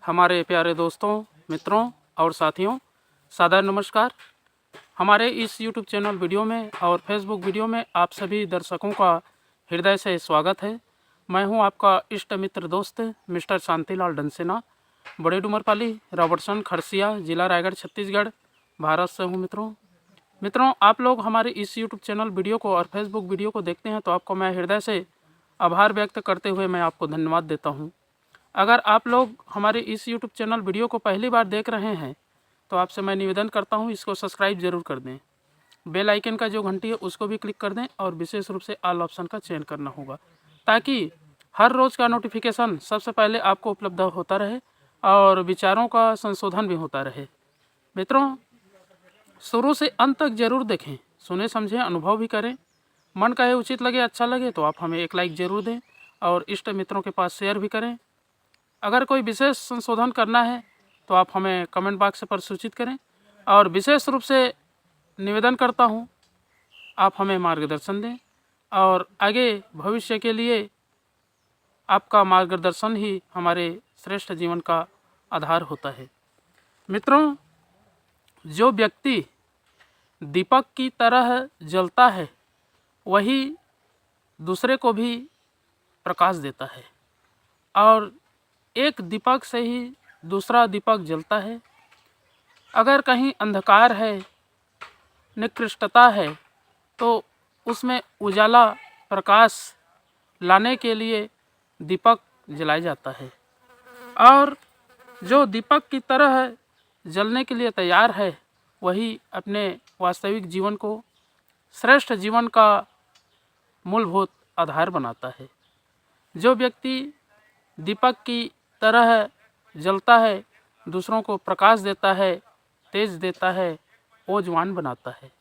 हमारे प्यारे दोस्तों, मित्रों और साथियों, सादर नमस्कार। हमारे इस YouTube चैनल वीडियो में और फेसबुक वीडियो में आप सभी दर्शकों का हृदय से स्वागत है। मैं हूं आपका इष्ट मित्र दोस्त मिस्टर शांतिलाल डंसेना, बड़े डूमरपाली, रॉबर्टसन, खरसिया, जिला रायगढ़, छत्तीसगढ़, भारत से हूं। मित्रों, आप लोग हमारे इस YouTube चैनल वीडियो को और फेसबुक वीडियो को देखते हैं तो आपको मैं हृदय से आभार व्यक्त करते हुए मैं आपको धन्यवाद देता हूं। अगर आप लोग हमारे इस YouTube चैनल वीडियो को पहली बार देख रहे हैं तो आपसे मैं निवेदन करता हूं, इसको सब्सक्राइब जरूर कर दें। बेल आइकन का जो घंटी है उसको भी क्लिक कर दें और विशेष रूप से ऑल ऑप्शन का चयन करना होगा ताकि हर रोज़ का नोटिफिकेशन सबसे पहले आपको उपलब्ध होता रहे और विचारों का संशोधन भी होता रहे। मित्रों, शुरू से अंत तक जरूर देखें, सुने समझें, अनुभव भी करें। मन कहे उचित लगे, अच्छा लगे तो आप हमें एक लाइक ज़रूर दें और इष्ट मित्रों के पास शेयर भी करें। अगर कोई विशेष संशोधन करना है तो आप हमें कमेंट बॉक्स पर सूचित करें और विशेष रूप से निवेदन करता हूं, आप हमें मार्गदर्शन दें और आगे भविष्य के लिए आपका मार्गदर्शन ही हमारे श्रेष्ठ जीवन का आधार होता है। मित्रों, जो व्यक्ति दीपक की तरह जलता है वही दूसरे को भी प्रकाश देता है और एक दीपक से ही दूसरा दीपक जलता है। अगर कहीं अंधकार है, निकृष्टता है, तो उसमें उजाला, प्रकाश लाने के लिए दीपक जलाया जाता है और जो दीपक की तरह जलने के लिए तैयार है वही अपने वास्तविक जीवन को श्रेष्ठ जीवन का मूलभूत आधार बनाता है। जो व्यक्ति दीपक की तरह जलता है, दूसरों को प्रकाश देता है, तेज देता है, ओजवान बनाता है।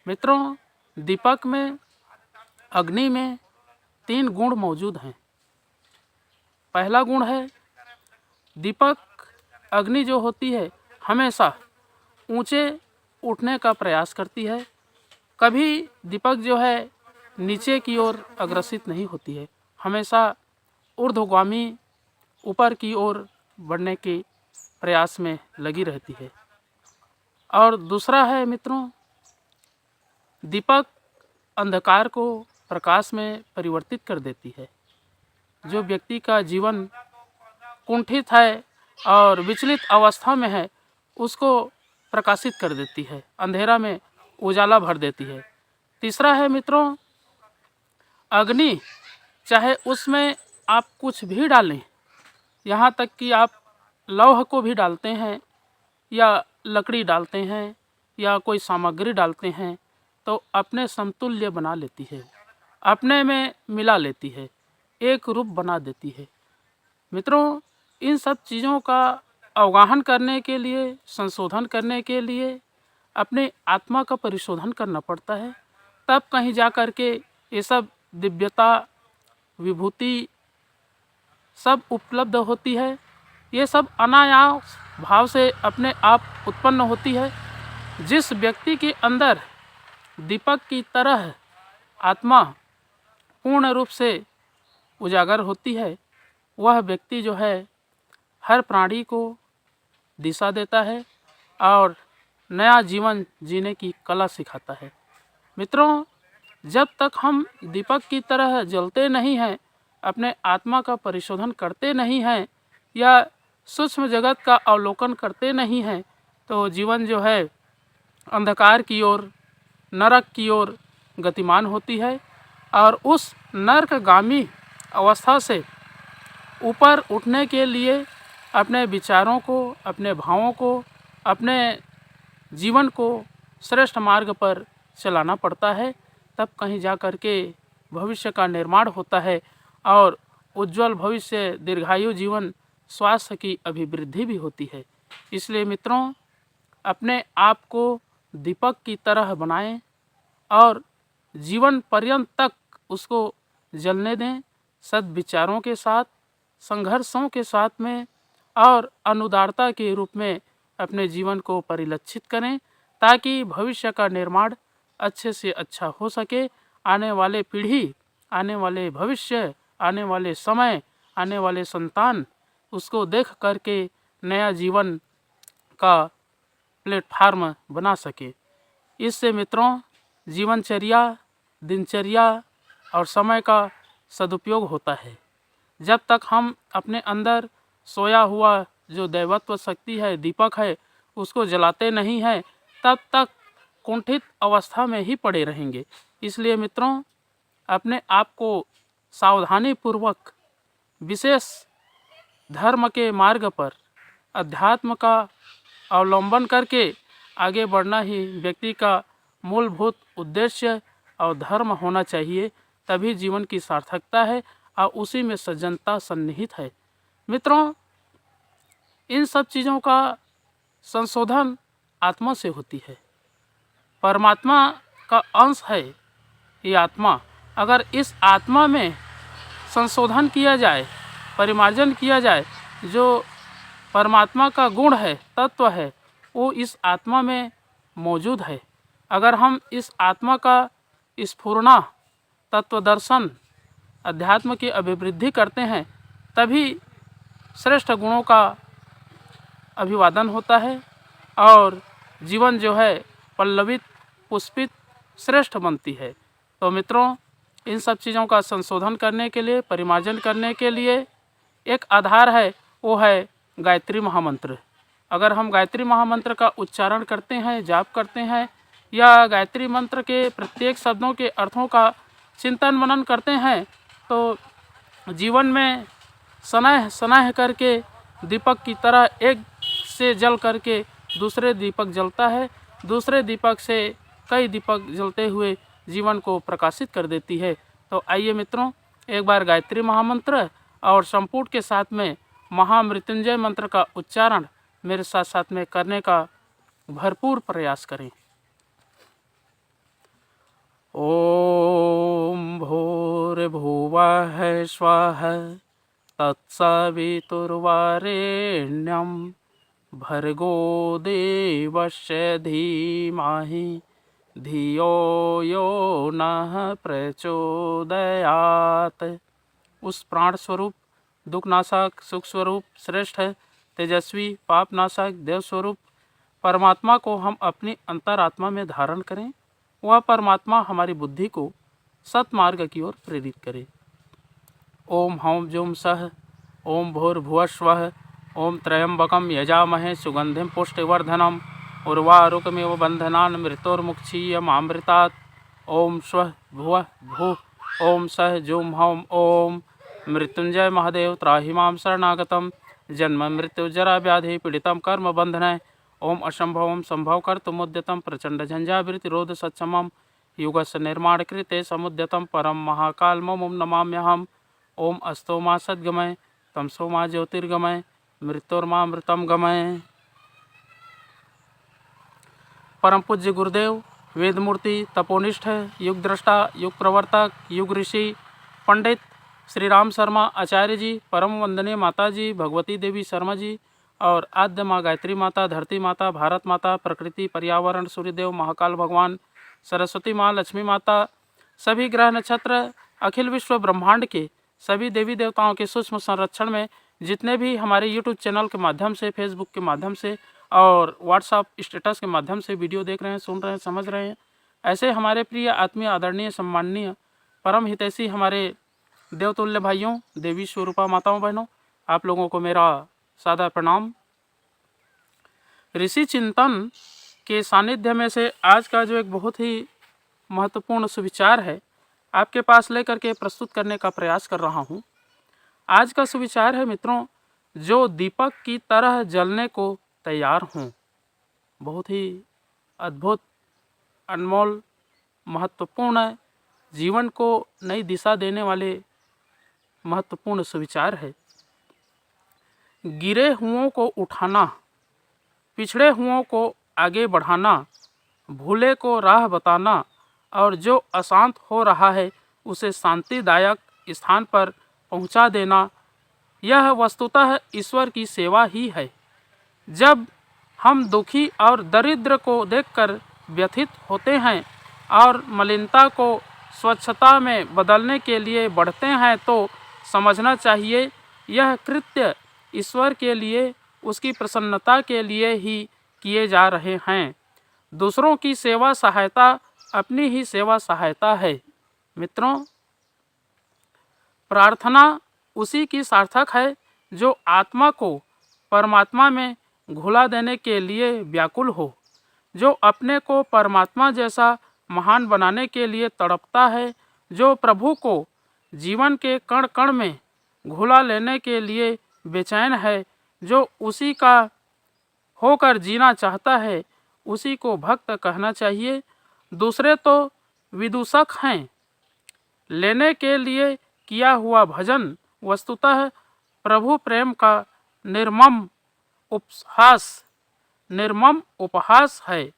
मित्रों, दीपक में, अग्नि में 3 गुण मौजूद हैं। पहला गुण है दीपक, अग्नि जो होती है हमेशा ऊंचे उठने का प्रयास करती है। कभी दीपक जो है नीचे की ओर अग्रसित नहीं होती है, हमेशा ऊर्ध्वगामी ऊपर की ओर बढ़ने के प्रयास में लगी रहती है। और दूसरा है मित्रों, दीपक अंधकार को प्रकाश में परिवर्तित कर देती है। जो व्यक्ति का जीवन कुंठित है और विचलित अवस्था में है उसको प्रकाशित कर देती है, अंधेरा में उजाला भर देती है। तीसरा है मित्रों, अग्नि, चाहे उसमें आप कुछ भी डालें, यहाँ तक कि आप लौह को भी डालते हैं या लकड़ी डालते हैं या कोई सामग्री डालते हैं तो अपने समतुल्य बना लेती है, अपने में मिला लेती है, एक रूप बना देती है। मित्रों, इन सब चीज़ों का अवगाहन करने के लिए, संशोधन करने के लिए अपने आत्मा का परिशोधन करना पड़ता है। तब कहीं जा कर के ये सब दिव्यता, विभूति सब उपलब्ध होती है। ये सब अनायास भाव से अपने आप उत्पन्न होती है। जिस व्यक्ति के अंदर दीपक की तरह आत्मा पूर्ण रूप से उजागर होती है वह व्यक्ति जो है हर प्राणी को दिशा देता है और नया जीवन जीने की कला सिखाता है। मित्रों, जब तक हम दीपक की तरह जलते नहीं हैं, अपने आत्मा का परिशोधन करते नहीं हैं या सूक्ष्म जगत का अवलोकन करते नहीं हैं तो जीवन जो है अंधकार की ओर, नरक की ओर गतिमान होती है और उस नरकगामी अवस्था से ऊपर उठने के लिए अपने विचारों को, अपने भावों को, अपने जीवन को श्रेष्ठ मार्ग पर चलाना पड़ता है। तब कहीं जा कर के भविष्य का निर्माण होता है और उज्जवल भविष्य, दीर्घायु जीवन, स्वास्थ्य की अभिवृद्धि भी होती है। इसलिए मित्रों, अपने आप को दीपक की तरह बनाएं और जीवन पर्यंत तक उसको जलने दें, सद्विचारों के साथ, संघर्षों के साथ में और अनुदारता के रूप में अपने जीवन को परिलक्षित करें ताकि भविष्य का निर्माण अच्छे से अच्छा हो सके। आने वाले पीढ़ी, आने वाले भविष्य, आने वाले समय, आने वाले संतान उसको देख करके नया जीवन का प्लेटफार्म बना सके। इससे मित्रों जीवनचर्या, दिनचर्या और समय का सदुपयोग होता है। जब तक हम अपने अंदर सोया हुआ जो दैवत्व शक्ति है, दीपक है, उसको जलाते नहीं हैं, तब तक कुंठित अवस्था में ही पड़े रहेंगे। इसलिए मित्रों अपने आप को सावधानी पूर्वक विशेष धर्म के मार्ग पर अध्यात्म का अवलंबन करके आगे बढ़ना ही व्यक्ति का मूलभूत उद्देश्य और धर्म होना चाहिए। तभी जीवन की सार्थकता है और उसी में सज्जनता सन्निहित है। मित्रों इन सब चीज़ों का संशोधन आत्मा से होती है। परमात्मा का अंश है ये आत्मा। अगर इस आत्मा में संशोधन किया जाए, परिमार्जन किया जाए, जो परमात्मा का गुण है, तत्व है, वो इस आत्मा में मौजूद है। अगर हम इस आत्मा का स्फुरना, तत्व दर्शन, अध्यात्म की अभिवृद्धि करते हैं, तभी श्रेष्ठ गुणों का अभिवादन होता है और जीवन जो है पल्लवित, पुष्पित, श्रेष्ठ बनती है। तो मित्रों इन सब चीज़ों का संशोधन करने के लिए, परिमार्जन करने के लिए एक आधार है, वो है गायत्री महामंत्र। अगर हम गायत्री महामंत्र का उच्चारण करते हैं, जाप करते हैं या गायत्री मंत्र के प्रत्येक शब्दों के अर्थों का चिंतन मनन करते हैं, तो जीवन में सनह सनह करके दीपक की तरह एक से जल करके दूसरे दीपक जलता है, दूसरे दीपक से कई दीपक जलते हुए जीवन को प्रकाशित कर देती है। तो आइए मित्रों एक बार गायत्री महामंत्र और संपूर्ण के साथ में महामृत्युंजय मंत्र का उच्चारण मेरे साथ साथ में करने का भरपूर प्रयास करें। ओम भूर्भुवः स्वः तत्सवितुर्वरेण्यं भर्गो देवस्य धीमहि धियो यो नः प्रचोदयात्। उस प्राण स्वरूप, दुखनाशक, सुख स्वरूप, श्रेष्ठ, तेजस्वी, पापनाशक, देव स्वरूप परमात्मा को हम अपनी अंतरात्मा में धारण करें। वह परमात्मा हमारी बुद्धि को सतमार्ग की ओर प्रेरित करे। ओम हौं जुम सह ओम भूर्भुवस्वः ओम त्र्यंबकं यजामहे सुगंधिं पुष्टिवर्धनम् उर्वारुकमिव बन्धनान् मृत्योर्मुक्षीयमामृतात्। ओम स्वः भुवः भुः ओम सह जुम हौं ओम मृत्युंजय महादेव त्राहि मां शरणागतं जन्म मृत्यु जरा व्याधि पीड़ितं कर्म बंधने। ओम असंभवं संभव कर्तुमुद्यतं प्रचंड झंझाविरोध सक्षमं युगस्य निर्माण कृते समुद्यतं परम महाकालममुं नमाम्यहम्। ओम अस्तो मा सद्गमय तमसो मा ज्योतिर्गमय मृत्योर्मामृतं गमय। परम पूज्य गुरुदेव, वेदमूर्ति, तपोनिष्ठ, युग दृष्टा, युग प्रवर्तक, युग ऋषि पंडित श्री राम शर्मा आचार्य जी, परम वंदनीय माता जी भगवती देवी शर्मा जी और आद्य माँ गायत्री माता, धरती माता, भारत माता, प्रकृति, पर्यावरण, सूर्यदेव, महाकाल भगवान, सरस्वती माँ, लक्ष्मी माता, सभी ग्रह नक्षत्र, अखिल विश्व ब्रह्मांड के सभी देवी देवताओं के सूक्ष्म संरक्षण में जितने भी हमारे यूट्यूब चैनल के माध्यम से, फेसबुक के माध्यम से और व्हाट्सअप स्टेटस के माध्यम से वीडियो देख रहे हैं, सुन रहे हैं, समझ रहे हैं, ऐसे हमारे प्रिय आत्मीय, आदरणीय, सम्माननीय, परम हितैषी हमारे देवतुल्य भाइयों, देवी स्वरूपा माताओं, बहनों, आप लोगों को मेरा सादा प्रणाम। ऋषि चिंतन के सानिध्य में से आज का जो एक बहुत ही महत्वपूर्ण सुविचार है, आपके पास लेकर के प्रस्तुत करने का प्रयास कर रहा हूँ। आज का सुविचार है मित्रों, जो दीपक की तरह जलने को तैयार हों। बहुत ही अद्भुत, अनमोल, महत्वपूर्ण, जीवन को नई दिशा देने वाले महत्वपूर्ण सुविचार है। गिरे हुओं को उठाना, पिछड़े हुओं को आगे बढ़ाना, भूले को राह बताना और जो अशांत हो रहा है उसे शांतिदायक स्थान पर पहुंचा देना, यह वस्तुतः ईश्वर की सेवा ही है। जब हम दुखी और दरिद्र को देखकर व्यथित होते हैं और मलिनता को स्वच्छता में बदलने के लिए बढ़ते हैं, तो समझना चाहिए यह कृत्य ईश्वर के लिए, उसकी प्रसन्नता के लिए ही किए जा रहे हैं। दूसरों की सेवा सहायता अपनी ही सेवा सहायता है। मित्रों, प्रार्थना उसी की सार्थक है जो आत्मा को परमात्मा में घुला देने के लिए व्याकुल हो, जो अपने को परमात्मा जैसा महान बनाने के लिए तड़पता है, जो प्रभु को जीवन के कण कण में घुला लेने के लिए बेचैन है, जो उसी का होकर जीना चाहता है, उसी को भक्त कहना चाहिए। दूसरे तो विदूषक हैं। लेने के लिए किया हुआ भजन वस्तुतः प्रभु प्रेम का निर्मम उपहास है।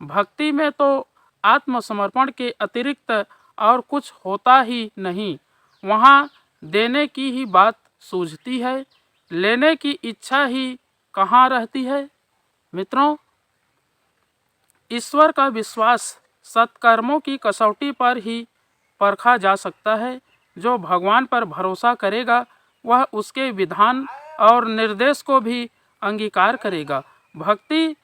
भक्ति में तो आत्मसमर्पण के अतिरिक्त और कुछ होता ही नहीं। वहाँ देने की ही बात सूझती है, लेने की इच्छा ही कहाँ रहती है। मित्रों, ईश्वर का विश्वास सत्कर्मों की कसौटी पर ही परखा जा सकता है। जो भगवान पर भरोसा करेगा वह उसके विधान और निर्देश को भी अंगीकार करेगा। भक्ति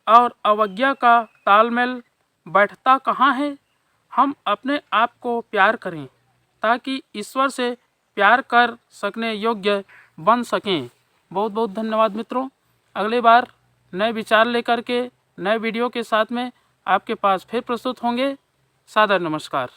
और अवज्ञा का तालमेल बैठता कहाँ है। हम अपने आप को प्यार करें ताकि ईश्वर से प्यार कर सकने योग्य बन सकें। बहुत बहुत धन्यवाद मित्रों। अगली बार नए विचार लेकर के नए वीडियो के साथ में आपके पास फिर प्रस्तुत होंगे। सादर नमस्कार।